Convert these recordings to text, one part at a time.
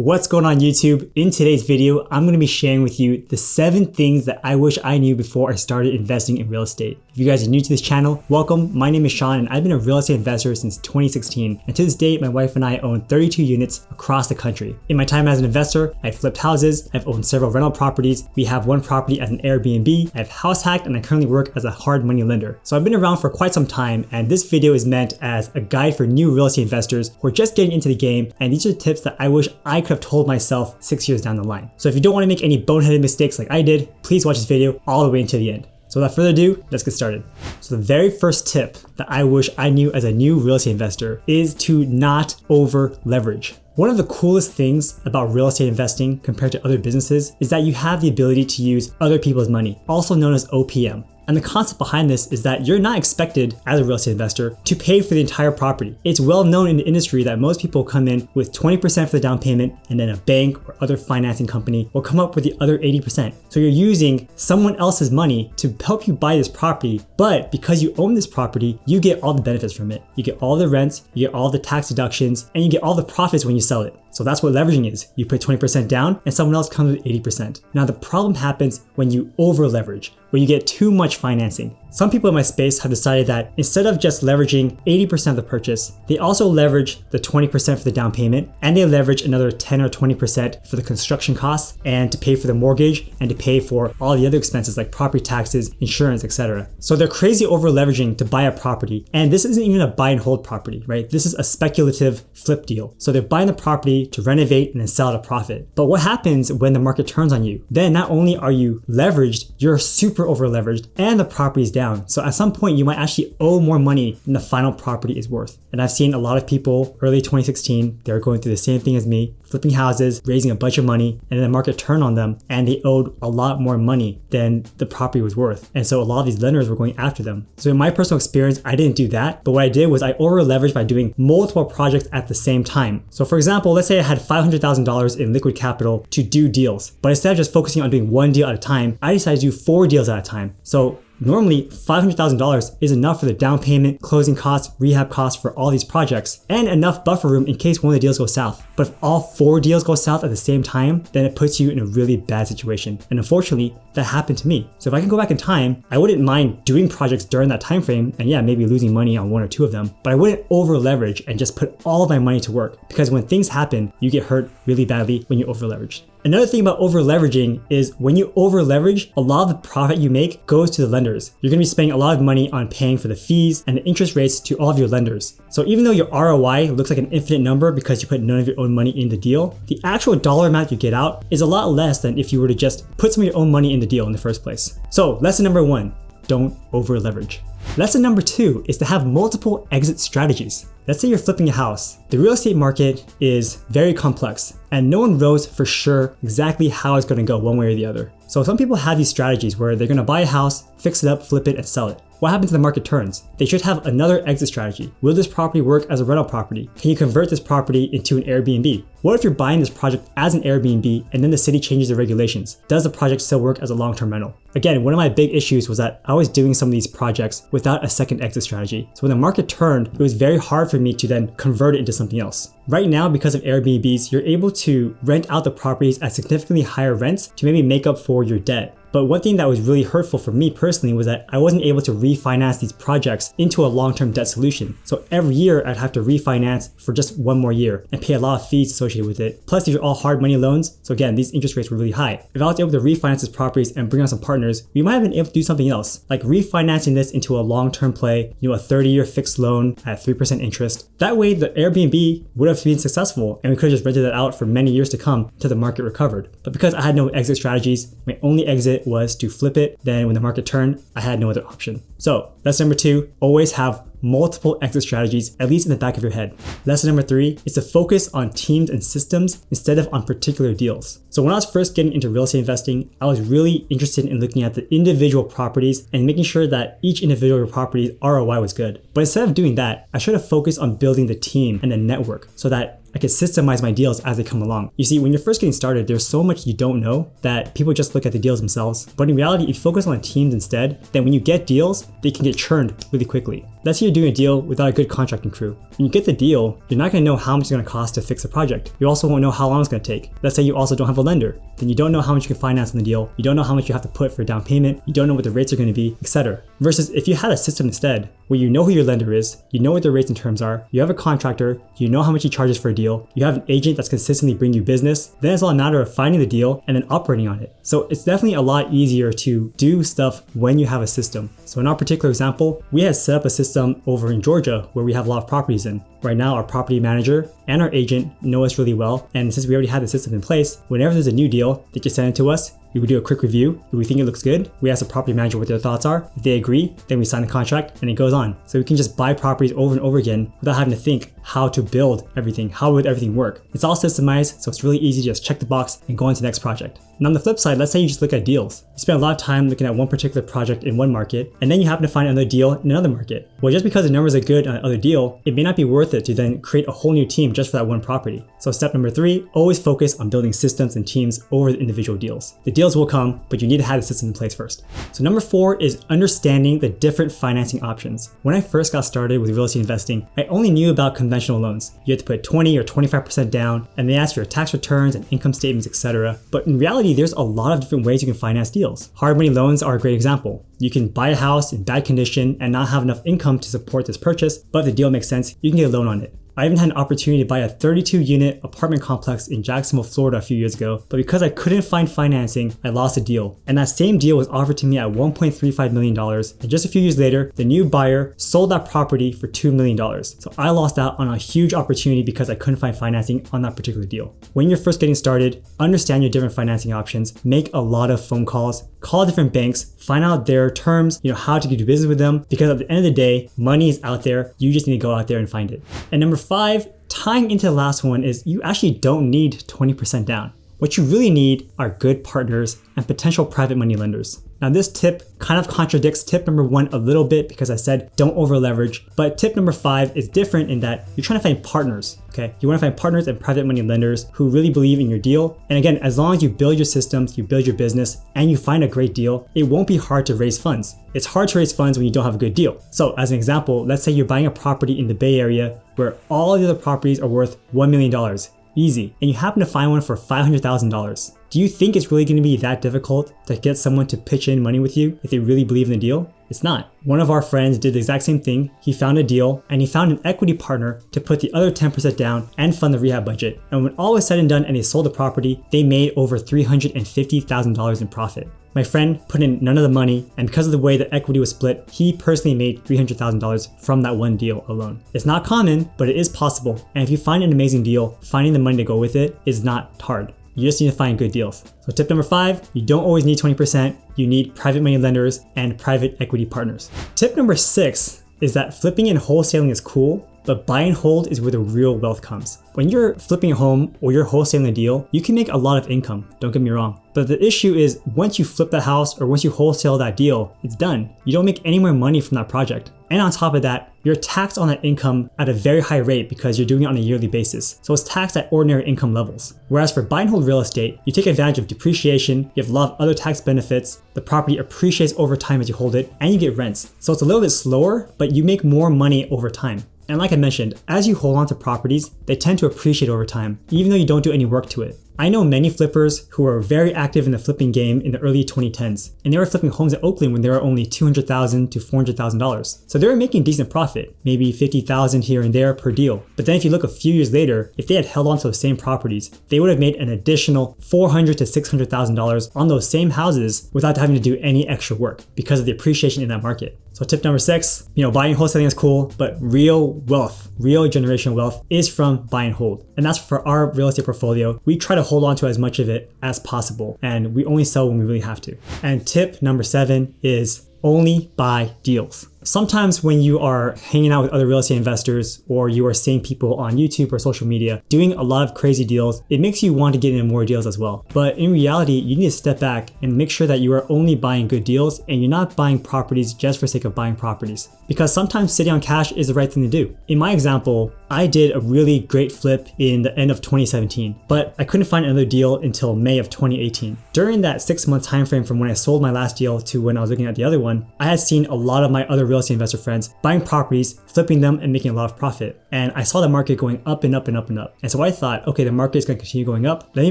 What's going on YouTube? In today's video, I'm going to be sharing with you the 7 things that I wish I knew before I started investing in real estate. If you guys are new to this channel, welcome. My name is Sean and I've been a real estate investor since 2016. And to this date, my wife and I own 32 units across the country. In my time as an investor, I've flipped houses, I've owned several rental properties, we have one property as an Airbnb, I've house hacked, and I currently work as a hard money lender. So I've been around for quite some time, and this video is meant as a guide for new real estate investors who are just getting into the game, and these are tips that I wish I could have told myself 6 years down the line. So if you don't want to make any boneheaded mistakes like I did, please watch this video all the way until the end. So without further ado, let's get started. So the very first tip that I wish I knew as a new real estate investor is to not over leverage. One of the coolest things about real estate investing compared to other businesses is that you have the ability to use other people's money, also known as OPM. And the concept behind this is that you're not expected as a real estate investor to pay for the entire property. It's well known in the industry that most people come in with 20% for the down payment, and then a bank or other financing company will come up with the other 80%. So you're using someone else's money to help you buy this property, but because you own this property, you get all the benefits from it. You get all the rents, you get all the tax deductions, and you get all the profits when you sell it. So that's what leveraging is. You put 20% down and someone else comes with 80%. Now the problem happens when you over leverage, when you get too much financing. Some people in my space have decided that instead of just leveraging 80% of the purchase, they also leverage the 20% for the down payment, and they leverage another 10 or 20% for the construction costs and to pay for the mortgage and to pay for all the other expenses like property taxes, insurance, etc. So they're crazy over leveraging to buy a property, and this isn't even a buy and hold property, right? This is a speculative flip deal. So they're buying the property to renovate and then sell at a profit. But what happens when the market turns on you? Then not only are you leveraged, you're super over leveraged and the property is down. So at some point you might actually owe more money than the final property is worth. And I've seen a lot of people early 2016, they were going through the same thing as me, flipping houses, raising a bunch of money, and then the market turned on them and they owed a lot more money than the property was worth. And so a lot of these lenders were going after them. So in my personal experience, I didn't do that. But what I did was I over leveraged by doing multiple projects at the same time. So for example, let's say I had $500,000 in liquid capital to do deals, but instead of just focusing on doing one deal at a time, I decided to do 4 deals at a time. So normally, $500,000 is enough for the down payment, closing costs, rehab costs for all these projects, and enough buffer room in case one of the deals goes south. But if all 4 deals go south at the same time, then it puts you in a really bad situation. And unfortunately, that happened to me. So if I can go back in time, I wouldn't mind doing projects during that time frame, and yeah, maybe losing money on 1 or 2 of them, but I wouldn't over leverage and just put all of my money to work, because when things happen, you get hurt really badly when you over leverage. Another thing about over leveraging is when you over leverage, a lot of the profit you make goes to the lenders. You're gonna be spending a lot of money on paying for the fees and the interest rates to all of your lenders. So even though your ROI looks like an infinite number because you put none of your own money in the deal, the actual dollar amount you get out is a lot less than if you were to just put some of your own money in the deal in the first place. So lesson number 1, don't over leverage. Lesson number 2 is to have multiple exit strategies. Let's say you're flipping a house. The real estate market is very complex and no one knows for sure exactly how it's going to go one way or the other. So some people have these strategies where they're going to buy a house, fix it up, flip it, and sell it. What happens when the market turns? They should have another exit strategy. Will this property work as a rental property? Can you convert this property into an Airbnb? What if you're buying this project as an Airbnb and then the city changes the regulations? Does the project still work as a long-term rental? Again, one of my big issues was that I was doing some of these projects without a second exit strategy. So when the market turned, it was very hard for me to then convert it into something else. Right now, because of Airbnbs, you're able to rent out the properties at significantly higher rents to maybe make up for your debt. But one thing that was really hurtful for me personally was that I wasn't able to refinance these projects into a long-term debt solution. So every year I'd have to refinance for just 1 more year and pay a lot of fees associated with it. Plus these are all hard money loans. So again, these interest rates were really high. If I was able to refinance these properties and bring on some partners, we might have been able to do something else, like refinancing this into a long-term play, a 30-year fixed loan at 3% interest. That way the Airbnb would have been successful and we could have just rented it out for many years to come until the market recovered. But because I had no exit strategies, my only exit was to flip it. Then when the market turned, I had no other option. So lesson number 2, always have multiple exit strategies, at least in the back of your head. Lesson number 3 is to focus on teams and systems instead of on particular deals. So when I was first getting into real estate investing, I was really interested in looking at the individual properties and making sure that each individual property's ROI was good. But instead of doing that, I should have focused on building the team and the network so that I can systemize my deals as they come along. You see, when you're first getting started, there's so much you don't know that people just look at the deals themselves. But in reality, if you focus on the teams instead, then when you get deals, they can get churned really quickly. Let's say you're doing a deal without a good contracting crew. When you get the deal, you're not going to know how much it's going to cost to fix a project. You also won't know how long it's going to take. Let's say you also don't have a lender. Then you don't know how much you can finance on the deal. You don't know how much you have to put for a down payment. You don't know what the rates are going to be, etc. Versus if you had a system instead where you know who your lender is, you know what the rates and terms are, you have a contractor, you know how much he charges for a deal, you have an agent that's consistently bringing you business, then it's all a matter of finding the deal and then operating on it. So it's definitely a lot easier to do stuff when you have a system. So in our particular example, we had set up a system over in Georgia where we have a lot of properties in. Right now, our property manager and our agent know us really well. And since we already had the system in place, whenever there's a new deal, they just send it to us. We would do a quick review. If we think it looks good, we ask the property manager what their thoughts are. If they agree, then we sign the contract and it goes on. So we can just buy properties over and over again without having to think how to build everything, how would everything work. It's all systemized, so it's really easy to just check the box and go on to the next project. And on the flip side, let's say you just look at deals. You spend a lot of time looking at one particular project in one market, and then you happen to find another deal in another market. Well, just because the numbers are good on another deal, it may not be worth it to then create a whole new team just for that one property. So step number 3, always focus on building systems and teams over the individual deals. The deals will come, but you need to have the system in place first. So number 4 is understanding the different financing options. When I first got started with real estate investing, I only knew about conventional loans. You had to put 20 or 25% down, and they ask for your tax returns and income statements, etc. But in reality, there's a lot of different ways you can finance deals. Hard money loans are a great example. You can buy a house in bad condition and not have enough income to support this purchase, but if the deal makes sense, you can get a loan on it. I even had an opportunity to buy a 32-unit apartment complex in Jacksonville, Florida a few years ago, but because I couldn't find financing, I lost a deal. And that same deal was offered to me at $1.35 million. And just a few years later, the new buyer sold that property for $2 million. So I lost out on a huge opportunity because I couldn't find financing on that particular deal. When you're first getting started, understand your different financing options, make a lot of phone calls, call different banks, find out their terms, how to do business with them, because at the end of the day, money is out there. You just need to go out there and find it. And number 5, tying into the last one, is you actually don't need 20% down. What you really need are good partners and potential private money lenders. Now this tip kind of contradicts tip number 1 a little bit because I said don't over leverage, but tip number 5 is different in that you're trying to find partners, okay? You want to find partners and private money lenders who really believe in your deal. And again, as long as you build your systems, you build your business, and you find a great deal, it won't be hard to raise funds. It's hard to raise funds when you don't have a good deal. So as an example, let's say you're buying a property in the Bay Area where all the other properties are worth $1 million. Easy. And you happen to find one for $500,000. Do you think it's really going to be that difficult to get someone to pitch in money with you if they really believe in the deal? It's not. One of our friends did the exact same thing. He found a deal and he found an equity partner to put the other 10% down and fund the rehab budget. And when all was said and done and they sold the property, they made over $350,000 in profit. My friend put in none of the money, and because of the way the equity was split, he personally made $300,000 from that one deal alone. It's not common, but it is possible. And if you find an amazing deal, finding the money to go with it is not hard. You just need to find good deals. So tip number 5, you don't always need 20%. You need private money lenders and private equity partners. Tip number 6 is that flipping and wholesaling is cool, but buy and hold is where the real wealth comes. When you're flipping a home or you're wholesaling a deal, you can make a lot of income, don't get me wrong. But the issue is once you flip that house or once you wholesale that deal, it's done. You don't make any more money from that project. And on top of that, you're taxed on that income at a very high rate because you're doing it on a yearly basis. So it's taxed at ordinary income levels. Whereas for buy and hold real estate, you take advantage of depreciation, you have a lot of other tax benefits, the property appreciates over time as you hold it, and you get rents. So it's a little bit slower, but you make more money over time. And like I mentioned, as you hold on to properties, they tend to appreciate over time, even though you don't do any work to it. I know many flippers who are very active in the flipping game in the early 2010s, and they were flipping homes in Oakland when they were only $200,000 to $400,000. So they were making decent profit, maybe $50,000 here and there per deal. But then if you look a few years later, if they had held on to those same properties, they would have made an additional $400,000 to $600,000 on those same houses without having to do any extra work because of the appreciation in that market. So tip number 6, buying and wholesaling is cool, but real wealth, real generational wealth is from buy and hold. And that's for our real estate portfolio. We try to hold on to as much of it as possible, and we only sell when we really have to. And tip number 7 is only buy deals. Sometimes when you are hanging out with other real estate investors or you are seeing people on YouTube or social media doing a lot of crazy deals, it makes you want to get into more deals as well. But in reality, you need to step back and make sure that you are only buying good deals and you're not buying properties just for sake of buying properties. Because sometimes sitting on cash is the right thing to do. In my example, I did a really great flip in the end of 2017, but I couldn't find another deal until May of 2018. During that 6-month time frame from when I sold my last deal to when I was looking at the other one, I had seen a lot of my other real estate investor friends buying properties, flipping them, and making a lot of profit. And I saw the market going up and up and up and up. And so I thought, okay, the market is going to continue going up. Let me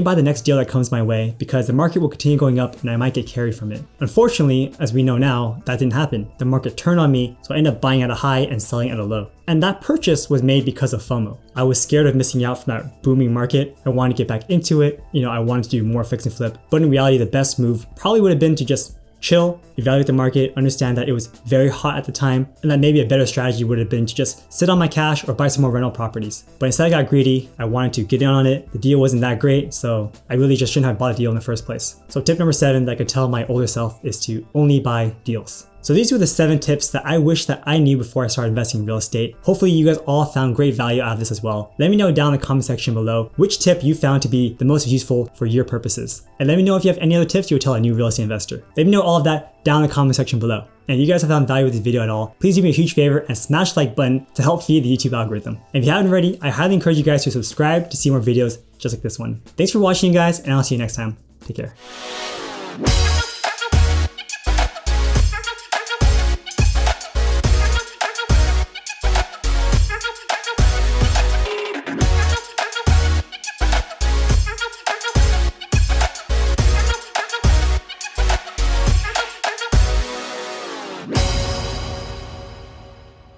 buy the next deal that comes my way because the market will continue going up and I might get carried from it. Unfortunately, as we know now, that didn't happen. The market turned on me, so I ended up buying at a high and selling at a low. And that purchase was made because of FOMO. I was scared of missing out from that booming market. I wanted to get back into it. I wanted to do more fix and flip. But in reality, the best move probably would have been to just chill, evaluate the market, understand that it was very hot at the time, and that maybe a better strategy would have been to just sit on my cash or buy some more rental properties. But instead I got greedy. I wanted to get in on it. The deal wasn't that great, so I really just shouldn't have bought a deal in the first place. So tip number 7 that I could tell my older self is to only buy deals. So these were the 7 tips that I wish that I knew before I started investing in real estate. Hopefully you guys all found great value out of this as well. Let me know down in the comment section below which tip you found to be the most useful for your purposes. And let me know if you have any other tips you would tell a new real estate investor. Let me know all of that down in the comment section below. And if you guys have found value with this video at all, please do me a huge favor and smash the like button to help feed the YouTube algorithm. And if you haven't already, I highly encourage you guys to subscribe to see more videos just like this one. Thanks for watching, you guys, and I'll see you next time. Take care.